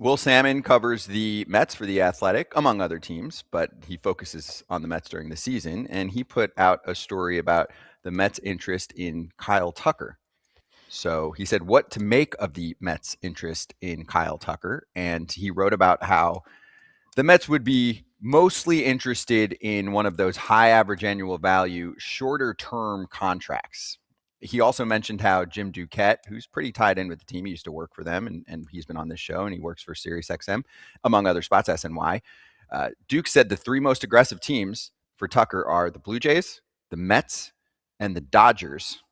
Will Salmon covers the Mets for The Athletic, among other teams, but he focuses on the Mets during the season. And he put out a story about the Mets' interest in Kyle Tucker. So he said what to make of the Mets' interest in Kyle Tucker. And he wrote about how the Mets would be mostly interested in one of those high average annual value, shorter term contracts. He also mentioned how Jim Duquette, who's pretty tied in with the team, he used to work for them, and he's been on this show, and he works for SiriusXM, among other spots, SNY. Duke said the three most aggressive teams for Tucker are the Blue Jays, the Mets, and the Dodgers.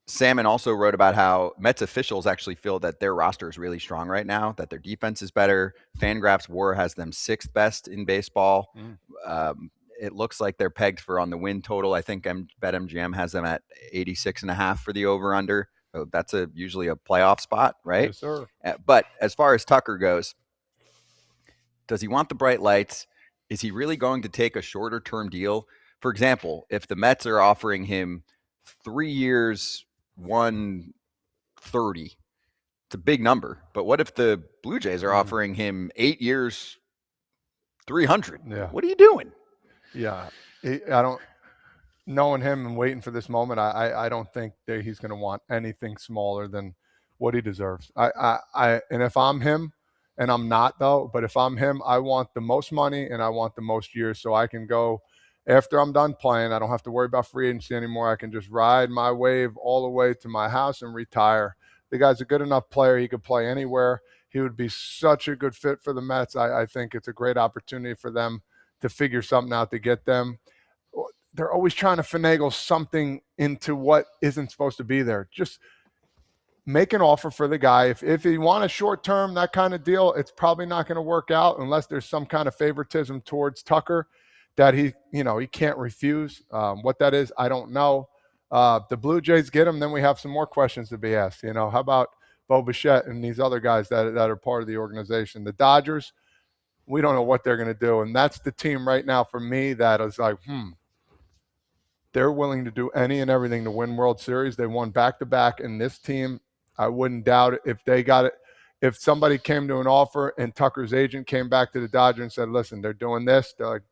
Salmon also wrote about how Mets officials actually feel that their roster is really strong right now, that their defense is better. Fangraphs WAR has them sixth best in baseball. It looks like they're pegged for on the win total. I think BetMGM has them at 86.5 for the over-under. So that's usually a playoff spot, right? Yes, sir. But as far as Tucker goes, does he want the bright lights? Is he really going to take a shorter-term deal? For example, if the Mets are offering him 3 years, 130, it's a big number. But what if the Blue Jays are offering him 8 years, 300? Yeah. What are you doing? Yeah, I don't. Knowing him and waiting for this moment, I don't think that he's going to want anything smaller than what he deserves. And if I'm him, and I'm not though, but if I'm him, I want the most money and I want the most years so I can go after I'm done playing. I don't have to worry about free agency anymore. I can just ride my wave all the way to my house and retire. The guy's a good enough player. He could play anywhere. He would be such a good fit for the Mets. I think it's a great opportunity for them to figure something out to get them. They're always trying to finagle something into what isn't supposed to be there. Just make an offer for the guy. If you want a short term, that kind of deal, it's probably not going to work out unless there's some kind of favoritism towards Tucker that he can't refuse. What that is, I don't know. The Blue Jays get him, then we have some more questions to be asked. How about Bo Bichette and these other guys that are part of the organization? The Dodgers, we don't know what they're going to do. And that's the team right now for me that is like, they're willing to do any and everything to win World Series. They won back-to-back, and this team, I wouldn't doubt it if they got it. If somebody came to an offer and Tucker's agent came back to the Dodgers and said, listen, they're doing this, they're like,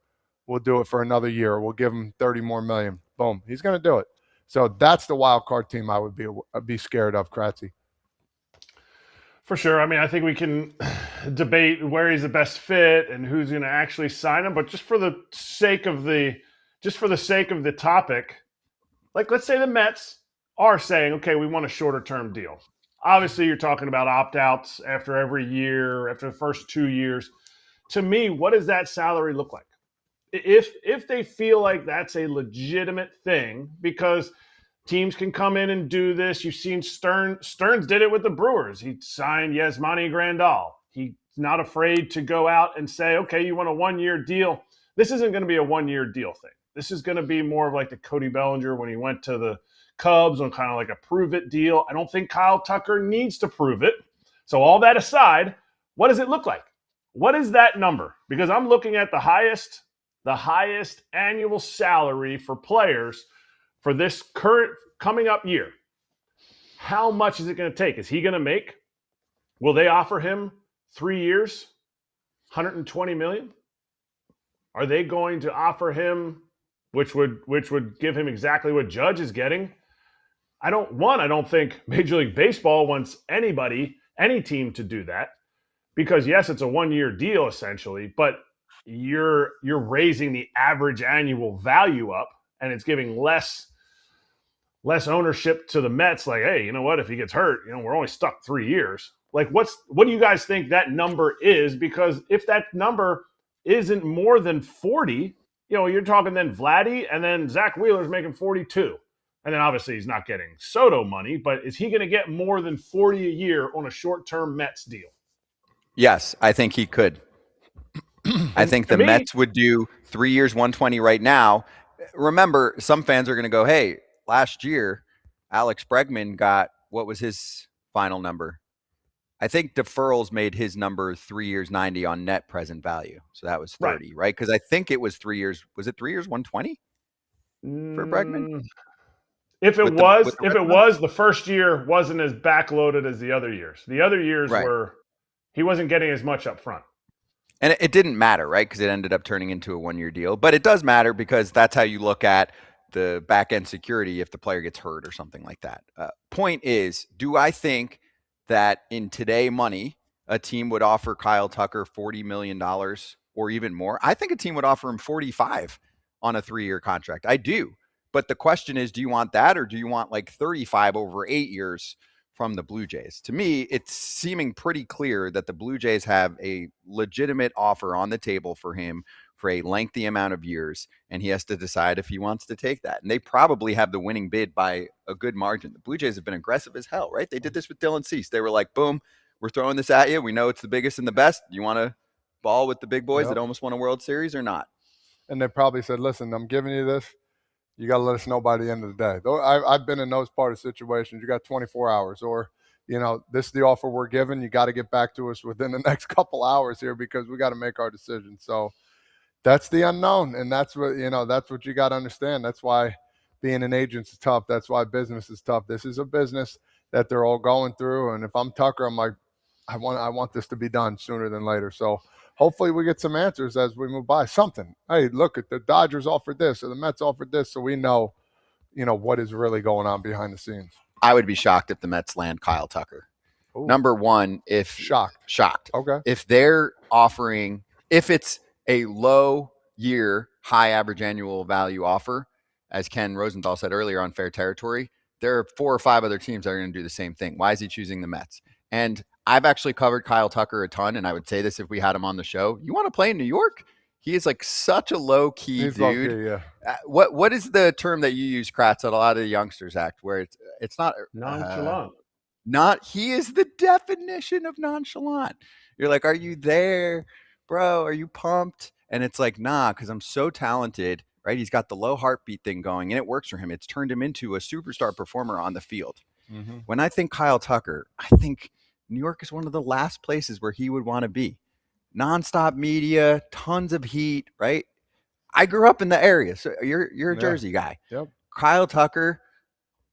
we'll do it for another year. We'll give him $30 more million. Boom. He's going to do it. So that's the wild card team I would be scared of, Kratzy. For sure. I mean, I think we can debate where he's the best fit and who's going to actually sign him. But just for the sake of the topic, like let's say the Mets are saying, okay, we want a shorter term deal. Obviously, you're talking about opt-outs after every year, after the first 2 years. To me, what does that salary look like? If they feel like that's a legitimate thing, because teams can come in and do this. You've seen Stearns did it with the Brewers. He signed Yasmani Grandal. He's not afraid to go out and say, okay, you want a 1-year deal. This isn't going to be a 1-year deal thing. This is going to be more of like the Cody Bellinger when he went to the Cubs on kind of like a prove-it deal. I don't think Kyle Tucker needs to prove it. So all that aside, what does it look like? What is that number? Because I'm looking at the highest annual salary for players for this current coming up year. How much is it going to take? Is he going to make? Will they offer him 3 years, $120 million? Are they going to offer him, which would give him exactly what Judge is getting? I don't think Major League Baseball wants any team to do that, because yes, it's a 1-year deal essentially, but you're raising the average annual value up, and it's giving less ownership to the Mets. Like, hey, you know what? If he gets hurt, we're only stuck 3 years. Like, what do you guys think that number is? Because if that number isn't more than 40, you're talking then Vladdy, and then Zach Wheeler's making 42. And then obviously he's not getting Soto money, but is he going to get more than 40 a year on a short-term Mets deal? Yes, I think he could. I think the Mets would do 3 years, 120 right now. Remember, some fans are going to go, hey, last year, Alex Bregman got, what was his final number? I think deferrals made his number 3 years, 90 on net present value. So that was 30, right? Because I think it was 3 years. Was it 3 years, 120 for Bregman? If it was, the first year wasn't as backloaded as the other years. The other years were he wasn't getting as much up front. And it didn't matter, right? Because it ended up turning into a one-year deal. But it does matter because that's how you look at the back-end security if the player gets hurt or something like that. Point is, do I think that in today money, a team would offer Kyle Tucker $40 million or even more? I think a team would offer him 45 on a 3-year contract. I do. But the question is, do you want that or do you want like 35 over 8 years from the Blue Jays? To me, it's seeming pretty clear that the Blue Jays have a legitimate offer on the table for him for a lengthy amount of years, and he has to decide if he wants to take that. And they probably have the winning bid by a good margin. The Blue Jays have been aggressive as hell, right? They did this with Dylan Cease. They were like, boom, we're throwing this at you. We know it's the biggest and the best. You want to ball with the big boys that almost won a World Series or not? And they probably said, listen, I'm giving you this. You got to let us know by the end of the day. Though I've been in those part of situations. You got 24 hours or, this is the offer we're given. You got to get back to us within the next couple hours here because we got to make our decision. So that's the unknown. And that's what, that's what you got to understand. That's why being an agent is tough. That's why business is tough. This is a business that they're all going through. And if I'm Tucker, I'm like, I want this to be done sooner than later. So hopefully we get some answers as we move by. Something. Hey, look, at the Dodgers offered this or the Mets offered this, so we know, what is really going on behind the scenes. I would be shocked if the Mets land Kyle Tucker. Ooh. Number one, if shocked. Okay. If they're offering, if it's a low year, high average annual value offer, as Ken Rosenthal said earlier on Fair Territory, there are 4 or 5 other teams that are going to do the same thing. Why is he choosing the Mets? And I've actually covered Kyle Tucker a ton, and I would say this if we had him on the show. You want to play in New York? He is like such a low-key dude. Low-key, yeah. What is the term that you use, Kratz, that a lot of the youngsters act, where it's not nonchalant? He is the definition of nonchalant. You're like, are you there, bro? Are you pumped? And it's like, nah, because I'm so talented, right? He's got the low heartbeat thing going, and it works for him. It's turned him into a superstar performer on the field. Mm-hmm. When I think Kyle Tucker, I think New York is one of the last places where he would want to be. Nonstop media, tons of heat, right? I grew up in the area, so you're a Jersey guy. Yep. Kyle Tucker,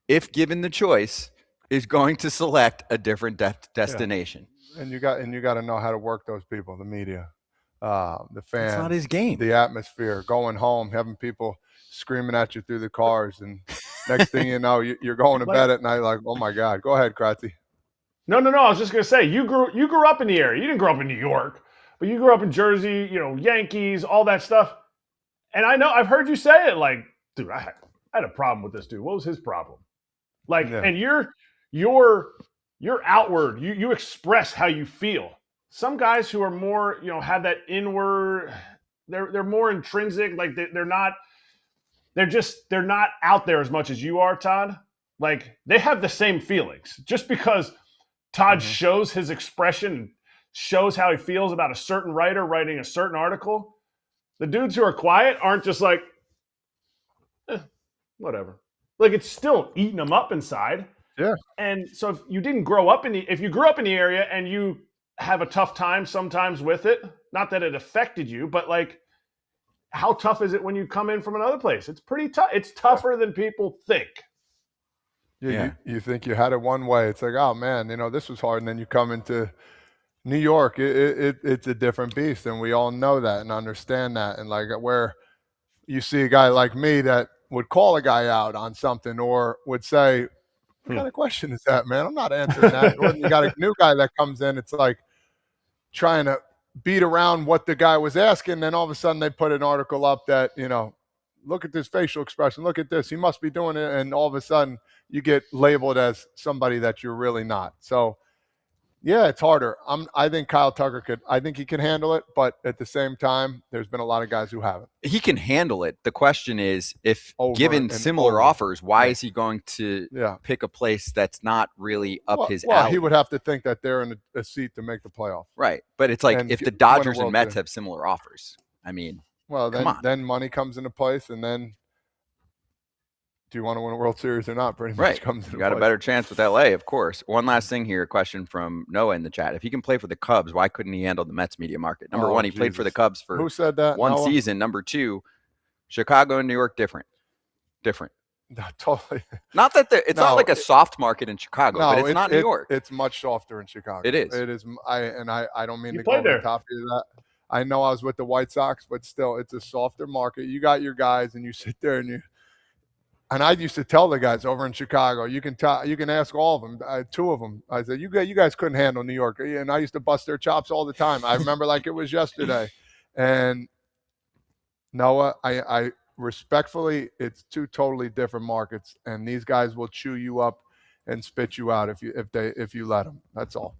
if given the choice, is going to select a different destination. Yeah. And you got to know how to work those people, the media, the fans. It's not his game. The atmosphere, going home, having people screaming at you through the cars, and next thing you know, you're going to bed at night like, oh my God. Go ahead, Kratzy. No. I was just gonna say you grew up in the area. You didn't grow up in New York, but you grew up in Jersey. Yankees, all that stuff. And I know I've heard you say it. Like, dude, I had a problem with this dude. What was his problem? Like, yeah. And you're outward. You express how you feel. Some guys who are more, have that inward. They're more intrinsic. Like they're not. They're not out there as much as you are, Todd. Like they have the same feelings. Just because Todd shows his expression, shows how he feels about a certain writer writing a certain article, the dudes who are quiet aren't just like, whatever. Like it's still eating them up inside. Yeah. And so if you grew up in the area and you have a tough time sometimes with it, not that it affected you, but like, how tough is it when you come in from another place? It's pretty tough. It's tougher than people think. Yeah. You think you had it one way. It's like, oh man, this was hard. And then you come into New York, it's a different beast. And we all know that and understand that. And like where you see a guy like me that would call a guy out on something or would say, what kind of question is that, man? I'm not answering that. Or you got a new guy that comes in. It's like trying to beat around what the guy was asking. Then all of a sudden they put an article up that, look at this facial expression. Look at this. He must be doing it. And all of a sudden you get labeled as somebody that you're really not. So, yeah, it's harder. I think Kyle Tucker I think he can handle it. But at the same time, there's been a lot of guys who haven't. He can handle it. The question is, if given similar offers, why is he going to pick a place that's not really up his alley? Well, he would have to think that they're in a seat to make the playoffs. Right. But it's like if the Dodgers and Mets have similar offers, I mean, well, then money comes into place, and then do you want to win a World Series or not? Pretty much comes into place. You got a better chance with LA, of course. One last thing here, a question from Noah in the chat. If he can play for the Cubs, why couldn't he handle the Mets media market? Number one, he played for the Cubs for Who said that? one Noah? season. Number two, Chicago and New York, different. No, totally. Not that it's not No, like a soft market in Chicago, but it's not New York. It's much softer in Chicago. It is. It is. I don't mean You to go played over the there. top of that. I know I was with the White Sox, but still, it's a softer market. You got your guys, and you sit there and I used to tell the guys over in Chicago, you can ask all of them, two of them. I said, you guys couldn't handle New York, and I used to bust their chops all the time. I remember like it was yesterday. And Noah, I respectfully, it's two totally different markets, and these guys will chew you up and spit you out if you let them. That's all.